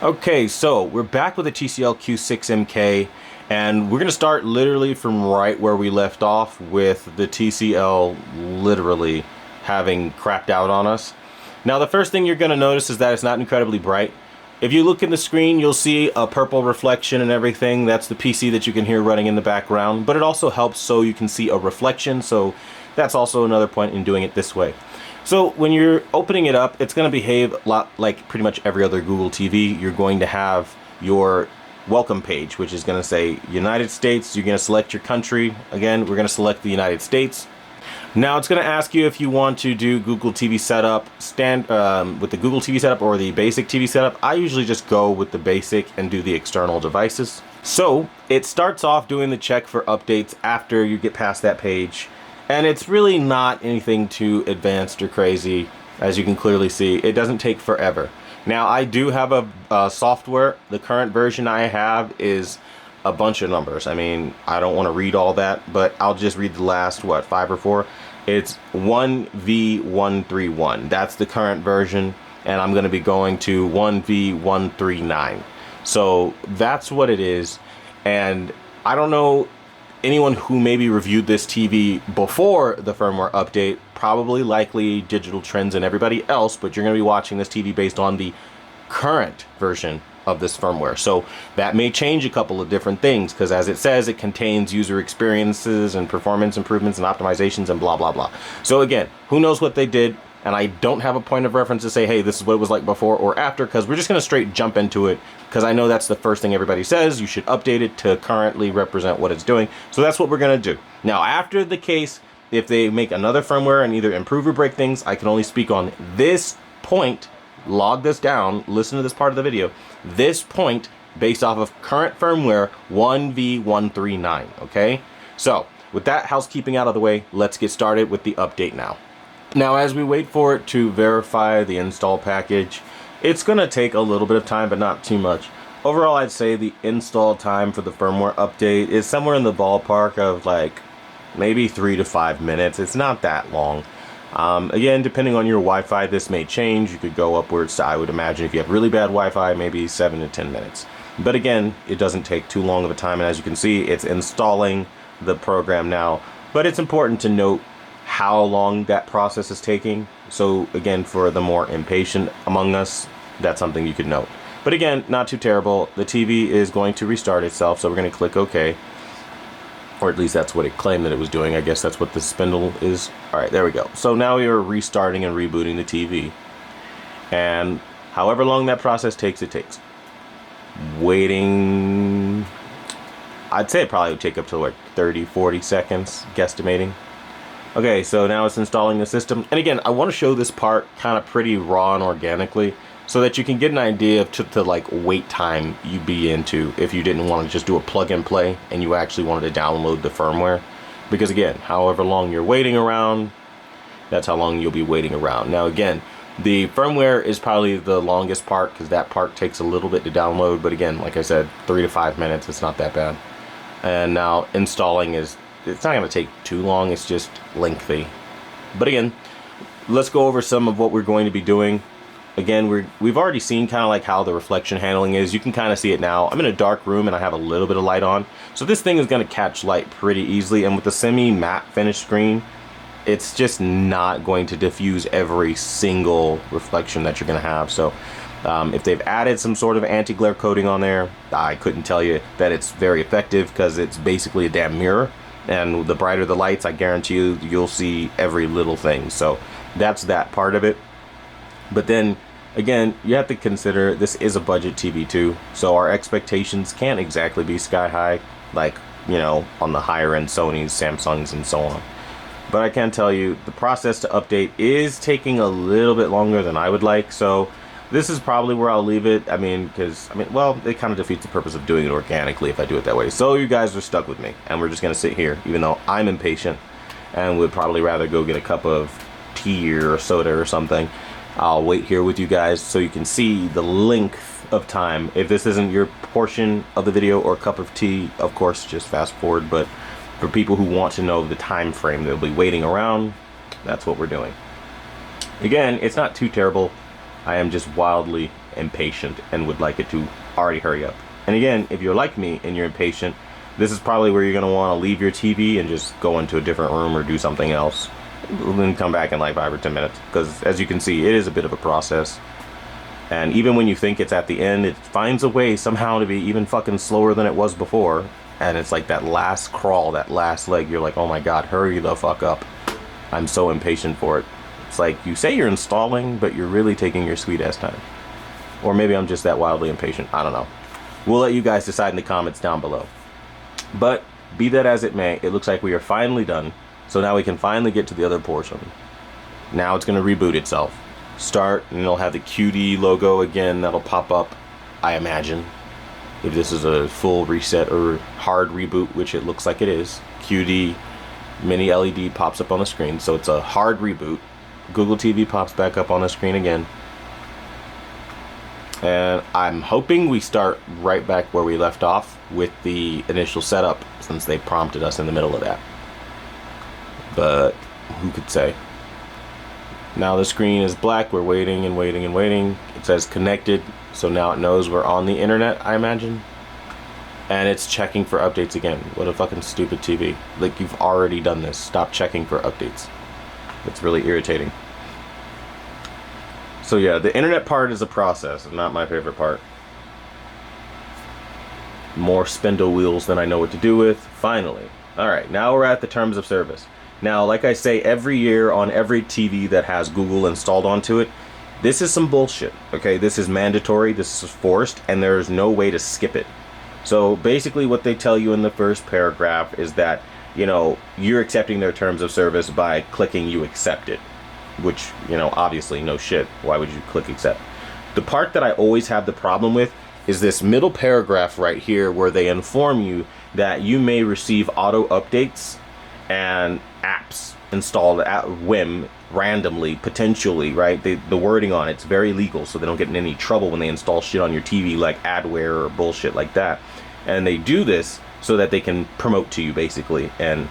Okay, so we're back with the TCL Q6MK, and we're going to start literally from right where we left off with the TCL literally having crapped out on us. Now, the first thing you're going to notice is that it's not incredibly bright. If you look in the screen, you'll see a purple reflection and everything. That's the PC that you can hear running in the background, but it also helps so you can see a reflection, so that's also another point in doing it this way. So when you're opening it up, it's going to behave a lot like pretty much every other Google TV. You're going to have your welcome page, which is going to say United States. You're going to select your country. Again, we're going to select the United States. Now it's going to ask you if you want to do Google TV setup with the Google TV setup or the basic TV setup. I usually just go with the basic and do the external devices. So it starts off doing the check for updates after you get past that page. And it's really not anything too advanced or crazy. As you can clearly see, it doesn't take forever. Now, I do have a software. The current version I have is a bunch of numbers. I mean, I don't want to read all that, but I'll just read the last, what, 5 or 4? It's 1V131. That's the current version, and I'm going to be going to 1V139. So that's what it is, and I don't know anyone who maybe reviewed this TV before the firmware update, probably likely Digital Trends and everybody else, but you're going to be watching this TV based on the current version of this firmware. So that may change a couple of different things, because as it says, it contains user experiences and performance improvements and optimizations and blah, blah, blah. So again, who knows what they did? And I don't have a point of reference to say, hey, this is what it was like before or after, because we're just going to straight jump into it, because I know that's the first thing everybody says. You should update it to currently represent what it's doing. So that's what we're going to do. Now, after the case, if they make another firmware and either improve or break things, I can only speak on this point. Log this down. Listen to this part of the video. This point based off of current firmware 1V139. Okay? So with that housekeeping out of the way, let's get started with the update now. Now, as we wait for it to verify the install package, it's going to take a little bit of time, but not too much. Overall, I'd say the install time for the firmware update is somewhere in the ballpark of like maybe 3 to 5 minutes. It's not that long. Again, depending on your Wi-Fi, this may change. You could go upwards to, I would imagine, if you have really bad Wi-Fi, maybe 7 to 10 minutes. But again, it doesn't take too long of a time. And as you can see, it's installing the program now. But it's important to note how long that process is taking. So again, for the more impatient among us, that's something you could note. But again, not too terrible. The TV is going to restart itself, so we're going to click OK. Or at least that's what it claimed that it was doing. I guess that's what the spindle is. All right, there we go. So now we are restarting and rebooting the TV. And however long that process takes, it takes. Waiting, I'd say it probably would take up to like 30, 40 seconds, guesstimating. Okay, so now it's installing the system. And again, I want to show this part kind of pretty raw and organically so that you can get an idea of the like wait time you'd be into if you didn't want to just do a plug and play and you actually wanted to download the firmware. Because again, however long you're waiting around, that's how long you'll be waiting around. Now again, the firmware is probably the longest part because that part takes a little bit to download. But again, like I said, 3 to 5 minutes, it's not that bad. And now installing is, it's not going to take too long, it's just lengthy. But again, let's go over some of what we're going to be doing. Again, we've already seen kind of like how the reflection handling is. You can kind of see it now. I'm in a dark room and I have a little bit of light on. So this thing is going to catch light pretty easily. And with the semi-matte finish screen, it's just not going to diffuse every single reflection that you're going to have. So if they've added some sort of anti-glare coating on there, I couldn't tell you that it's very effective because it's basically a damn mirror. And the brighter the lights, I guarantee you, you'll see every little thing. So that's that part of it. But then, again, you have to consider this is a budget TV too. So our expectations can't exactly be sky high, like, you know, on the higher end Sonys, Samsungs, and so on. But I can tell you, the process to update is taking a little bit longer than I would like. So this is probably where I'll leave it. I mean, well, it kind of defeats the purpose of doing it organically if I do it that way. So you guys are stuck with me, and we're just going to sit here, even though I'm impatient and would probably rather go get a cup of tea or soda or something. I'll wait here with you guys so you can see the length of time. If this isn't your portion of the video or cup of tea, of course, just fast forward. But for people who want to know the time frame they'll be waiting around, that's what we're doing. Again, it's not too terrible. I am just wildly impatient and would like it to already hurry up. And again, if you're like me and you're impatient, this is probably where you're going to want to leave your TV and just go into a different room or do something else. Then come back in like 5 or 10 minutes. Because as you can see, it is a bit of a process. And even when you think it's at the end, it finds a way somehow to be even fucking slower than it was before. And it's like that last crawl, that last leg. You're like, oh my god, hurry the fuck up. I'm so impatient for it. It's like you say you're installing, but you're really taking your sweet ass time. Or maybe I'm just that wildly impatient. I don't know. We'll let you guys decide in the comments down below. But be that as it may, it looks like we are finally done. So now we can finally get to the other portion. Now it's going to reboot itself. Start, and it'll have the QD logo again that'll pop up, I imagine. If this is a full reset or hard reboot, which it looks like it is. QD mini LED pops up on the screen, so it's a hard reboot. Google TV pops back up on the screen again. And I'm hoping we start right back where we left off with the initial setup, since they prompted us in the middle of that. But who could say? Now the screen is black. We're waiting and waiting and waiting. It says connected, so now it knows we're on the internet, I imagine. And it's checking for updates again. What a fucking stupid TV. Like, you've already done this. Stop checking for updates. It's really irritating. So yeah, the internet part is a process, not my favorite part. More spindle wheels than I know what to do with. Finally. Alright, now we're at the terms of service. Now, like I say, every year on every TV that has Google installed onto it, this is some bullshit, okay? This is mandatory, this is forced, and there's no way to skip it. So basically what they tell you in the first paragraph is that, you know, you're accepting their terms of service by clicking you accept it. Which, you know, obviously, no shit. Why would you click accept? The part that I always have the problem with is this middle paragraph right here where they inform you that you may receive auto updates and apps installed at whim, randomly, potentially, right? The wording on it's very legal, so they don't get in any trouble when they install shit on your TV like adware or bullshit like that. And they do this so that they can promote to you, basically. And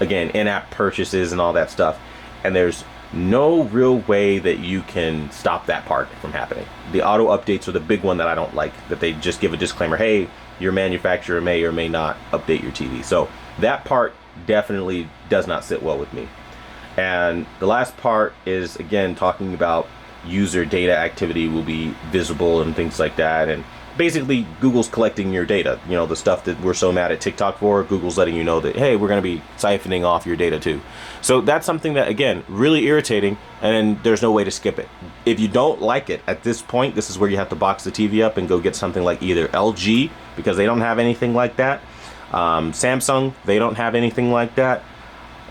again, in-app purchases and all that stuff. And there's no real way that you can stop that part from happening. The auto updates are the big one that I don't like, that they just give a disclaimer, hey, your manufacturer may or may not update your TV. So that part definitely does not sit well with me. And the last part is, again, talking about user data activity will be visible and things like that. And basically Google's collecting your data, you know, the stuff that we're so mad at TikTok for. Google's letting you know that, hey, we're going to be siphoning off your data too. So that's something that, again, really irritating, and there's no way to skip it. If you don't like it at this point, this is where you have to box the TV up and go get something like either LG, because they don't have anything like that. Samsung, they don't have anything like that.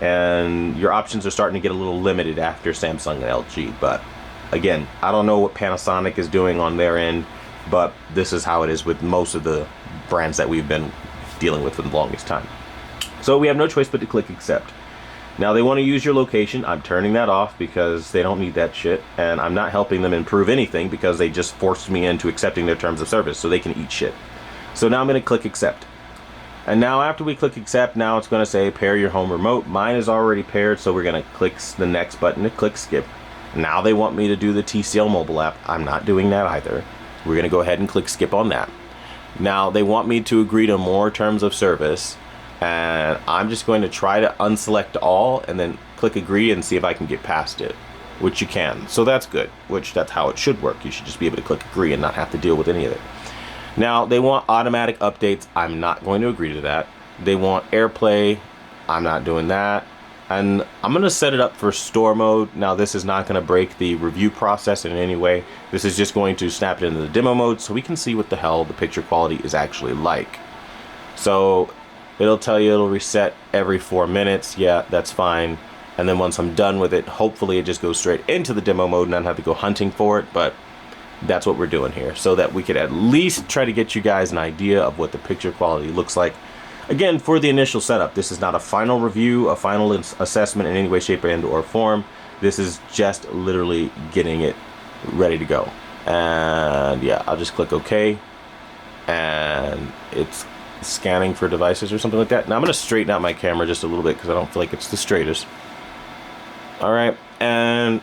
And your options are starting to get a little limited after Samsung and LG. But again, I don't know what Panasonic is doing on their end, but this is how it is with most of the brands that we've been dealing with for the longest time. So we have no choice but to click accept. Now they want to use your location. I'm turning that off because they don't need that shit, and I'm not helping them improve anything because they just forced me into accepting their terms of service so they can eat shit. So now I'm going to click accept. And now after we click accept, now it's going to say pair your home remote. Mine is already paired, so we're going to click the next button to click skip. Now they want me to do the TCL mobile app. I'm not doing that either. We're going to go ahead and click skip on that. Now they want me to agree to more terms of service, and I'm just going to try to unselect all and then click agree and see if I can get past it, which you can. So that's good, which that's how it should work. You should just be able to click agree and not have to deal with any of it. Now they want automatic updates. I'm not going to agree to that. They want AirPlay. I'm not doing that. And I'm going to set it up for store mode. Now this is not going to break the review process in any way. This is just going to snap it into the demo mode so we can see what the hell the picture quality is actually like. So it'll tell you it'll reset every 4 minutes. Yeah, that's fine. And then once I'm done with it, hopefully it just goes straight into the demo mode and I don't have to go hunting for it. But that's what we're doing here, so that we could at least try to get you guys an idea of what the picture quality looks like. Again, for the initial setup, this is not a final review, a final assessment in any way, shape, or form. This is just literally getting it ready to go. And yeah, I'll just click OK. And it's scanning for devices or something like that. Now I'm going to straighten out my camera just a little bit because I don't feel like it's the straightest. All right, and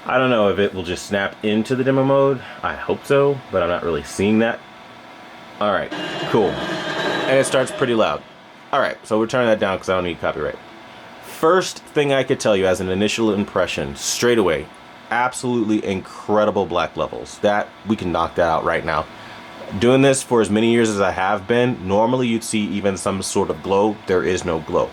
I don't know if it will just snap into the demo mode. I hope so, but I'm not really seeing that. All right, cool. And it starts pretty loud. All right, so we're turning that down because I don't need copyright. First thing I could tell you as an initial impression, straight away, absolutely incredible black levels. That, we can knock that out right now. Doing this for as many years as I have been, normally you'd see even some sort of glow. There is no glow.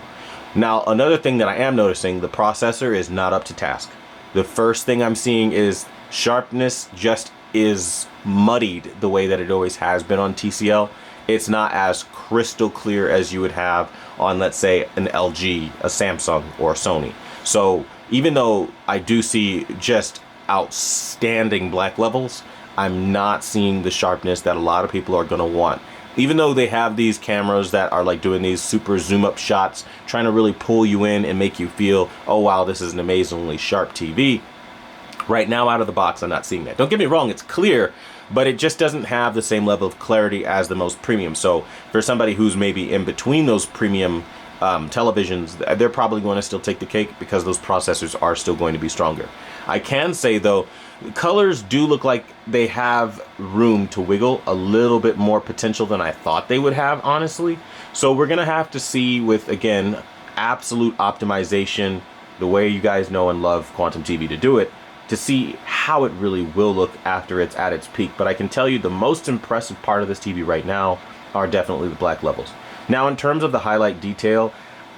Now, another thing that I am noticing, the processor is not up to task. The first thing I'm seeing is sharpness just is muddied the way that it always has been on TCL. It's not as crystal clear as you would have on, let's say, an LG, a Samsung, or a Sony. So even though I do see just outstanding black levels, I'm not seeing the sharpness that a lot of people are going to want. Even though they have these cameras that are like doing these super zoom up shots, trying to really pull you in and make you feel, oh wow, this is an amazingly sharp TV. Right now, out of the box, I'm not seeing that. Don't get me wrong, it's clear, but it just doesn't have the same level of clarity as the most premium. So for somebody who's maybe in between those premium televisions, they're probably going to still take the cake because those processors are still going to be stronger. I can say though, colors do look like they have room to wiggle, a little bit more potential than I thought they would have, honestly. So we're gonna have to see with, again, absolute optimization, the way you guys know and love Quantum TV to do it, to see how it really will look after it's at its peak. But I can tell you the most impressive part of this TV right now are definitely the black levels. Now, in terms of the highlight detail,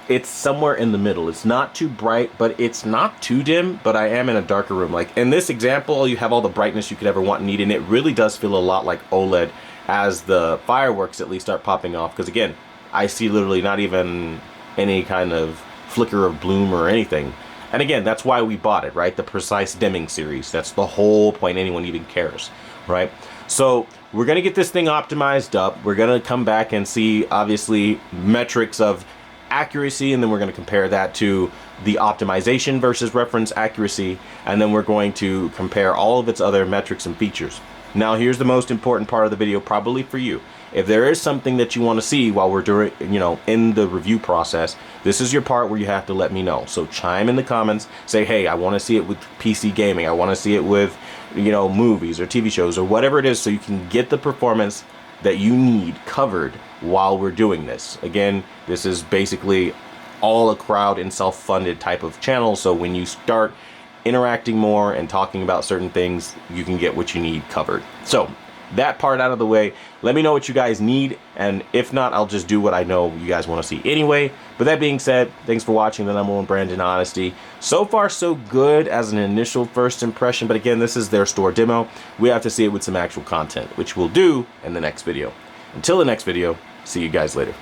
it's somewhere in the middle. It's not too bright, but it's not too dim, but I am in a darker room. Like in this example, you have all the brightness you could ever want and need, and it really does feel a lot like OLED as the fireworks at least start popping off. Because again, I see literally not even any kind of flicker of bloom or anything. And again, that's why we bought it, right? The precise dimming series. That's the whole point anyone even cares, right? So we're gonna get this thing optimized up. We're gonna come back and see, obviously, metrics of accuracy, and then we're going to compare that to the optimization versus reference accuracy, and then we're going to compare all of its other metrics and features. Now here's the most important part of the video, probably for you. If there is something that you want to see while we're doing, in the review process, this is your part where you have to let me know. So chime in the comments, say, hey, I want to see it with PC gaming, I want to see it with movies or TV shows or whatever it is, so you can get the performance that you need covered while we're doing this. Again, this is basically all a crowd and self-funded type of channel, so when you start interacting more and talking about certain things, you can get what you need covered. So that part out of the way, let me know what you guys need, and if not, I'll just do what I know you guys want to see anyway. But that being said, thanks for watching the #1 brand in honesty. So far so good as an initial first impression, but again, this is their store demo. We have to see it with some actual content, which we'll do in the next video. Until the next video, see you guys later.